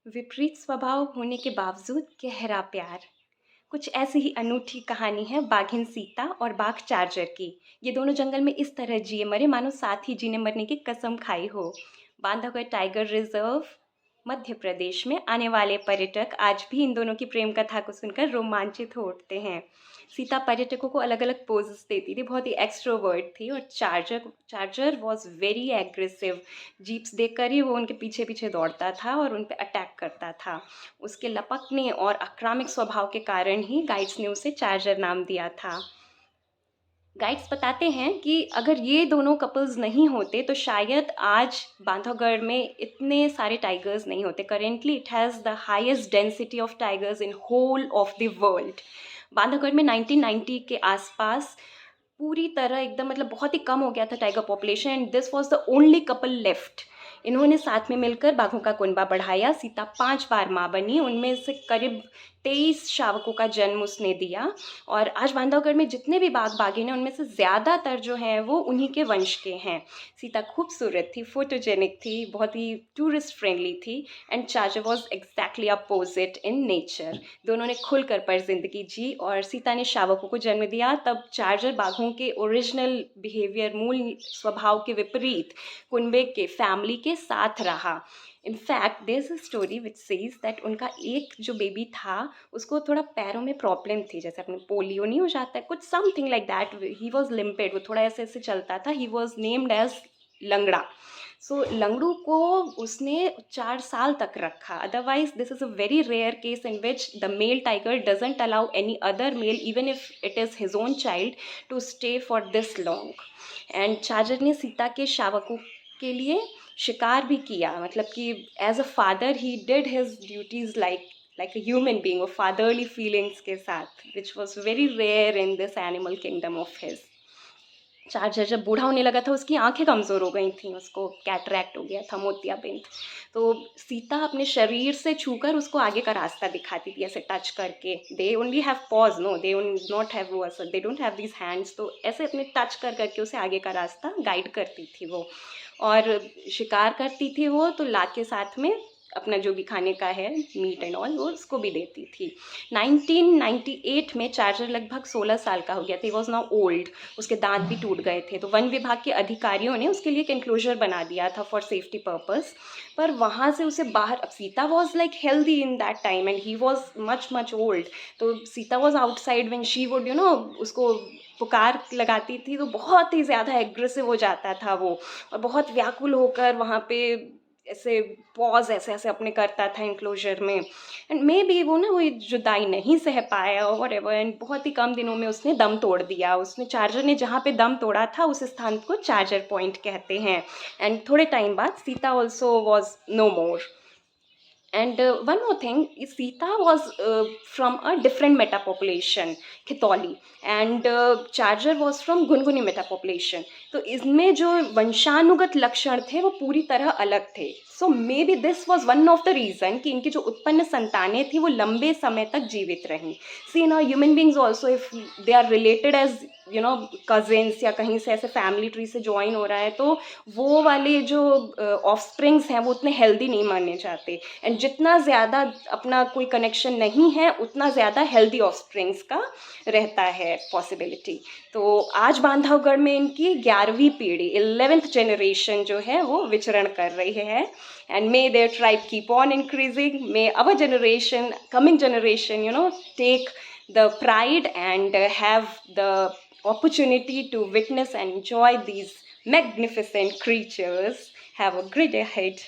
विपरीत स्वभाव होने के बावजूद गहरा प्यार। कुछ ऐसी ही अनूठी कहानी है बाघिन सीता और बाघ चार्जर की। ये दोनों जंगल में इस तरह जिए मरे मानो साथ ही जीने मरने की कसम खाई हो। बांधवगढ़ टाइगर रिजर्व मध्य प्रदेश में आने वाले पर्यटक आज भी इन दोनों की प्रेम कथा को सुनकर रोमांचित हो उठते हैं। सीता पर्यटकों को अलग अलग पोजेस देती थी, बहुत ही एक्सट्रोवर्ट थी, और charger charger was very aggressive. Jeeps देखकर ही वो उनके पीछे पीछे दौड़ता था और उन पर अटैक करता था। उसके लपकने और आक्रामक स्वभाव के कारण ही गाइड्स ने उसे चार्जर नाम दिया था। गाइड्स बताते हैं कि अगर ये दोनों कपल्स नहीं होते तो शायद आज बांधवगढ़ में इतने सारे टाइगर्स नहीं होते। Currently it has the highest density of tigers in whole of the world. Bandhavgarh में 1990 के आसपास पूरी तरह एकदम मतलब बहुत ही कम हो गया था tiger population, and this was the only couple left. इन्होंने साथ में मिलकर बाघों का कुनबा बढ़ाया। सीता 5 बार माँ बनी, उनमें से करीब 23 शावकों का जन्म उसने दिया। और आज बांधवगढ़ में जितने भी बाघ बाघिन हैं उनमें से ज़्यादातर जो हैं वो उन्हीं के वंश के हैं। सीता खूबसूरत थी, फोटोजेनिक थी, बहुत ही टूरिस्ट फ्रेंडली थी, and charger was exactly opposite in nature. दोनों ने खुलकर पर जिंदगी जी और सीता ने शावकों को जन्म दिया। तब चार्जर बाघों के ओरिजिनल बिहेवियर, मूल स्वभाव के विपरीत कुनबे के फैमिली के साथ रहा। In fact there is a story which says that उनका एक जो बेबी था उसको थोड़ा पैरों में प्रॉब्लम थी, जैसे अपने पोलियो नहीं हो जाता है कुछ, something like that. He was limped, वो थोड़ा ऐसे ऐसे चलता था। ही वॉज नेम्ड एज लंगड़ा। सो लंगड़ू को उसने 4 साल तक रखा। Otherwise this is a very rare case in which the male tiger doesn't allow any other male even if it is his own child to stay for this long. And Charger ने सीता के शावकों के लिए शिकार भी किया, मतलब कि as a father he did his duties like a human being, fatherly feelings के साथ, which was very rare in this animal kingdom of his. Charger जब बूढ़ा होने लगा था उसकी आंखें कमज़ोर हो गई थी, उसको कैटरैक्ट हो गया था, मोतियाबिंद। तो सीता अपने शरीर से छूकर उसको आगे का रास्ता दिखाती थी, ऐसे टच करके। They only have paws, no they not have वो, they don't have these hands, तो ऐसे अपने टच कर करके उसे आगे का रास्ता गाइड करती थी वो। और शिकार करती थी वो तो लात के साथ में अपना जो भी खाने का है मीट एंड ऑल वो उसको भी देती थी। 1998 में चार्जर लगभग 16 साल का हो गया था। He was now old. उसके दांत भी टूट गए थे, तो वन विभाग के अधिकारियों ने उसके लिए एक एंक्लोजर बना दिया था फॉर सेफ्टी पर्पस। पर वहाँ से उसे बाहर, अब Sita was like healthy in that time and he was much much old. तो Sita was outside when she would उसको पुकार लगाती थी तो बहुत ही ज़्यादा एग्रेसिव हो जाता था वो, और बहुत व्याकुल होकर वहाँ पे ऐसे पॉज ऐसे ऐसे अपने करता था इंक्लोजर में। एंड मे बी वो जुदाई नहीं सह पाया और व्हाटएवर, एंड बहुत ही कम दिनों में उसने दम तोड़ दिया। उसने चार्जर ने जहाँ पे दम तोड़ा था उस स्थान को चार्जर पॉइंट कहते हैं। एंड थोड़े टाइम बाद Sita also was no more. And one more thing, Sita was from a different metapopulation, Khitoli, and Charger was from Gunguni metapopulation. तो इसमें जो वंशानुगत लक्षण थे वो पूरी तरह अलग थे। So maybe this was one of the reason कि इनकी जो उत्पन्न संतानें थी वो लंबे समय तक जीवित रहीं। See now human beings also if they are related as cousins या कहीं से ऐसे फैमिली ट्री से ज्वाइन हो रहा है तो वो वाले जो ऑफस्प्रिंग्स हैं वो उतने हेल्दी नहीं माने जाते। एंड जितना ज़्यादा अपना कोई कनेक्शन नहीं है उतना ज़्यादा हेल्दी ऑफस्प्रिंग्स का रहता है पॉसिबिलिटी। तो आज बांधवगढ़ में इनकी 11वीं पीढ़ी, 11th जनरेशन जो है वो विचरण कर रही है। And may their tribe keep on increasing, may our generation, coming generation, take the pride and have the opportunity to witness and enjoy these magnificent creatures. Have a great day ahead.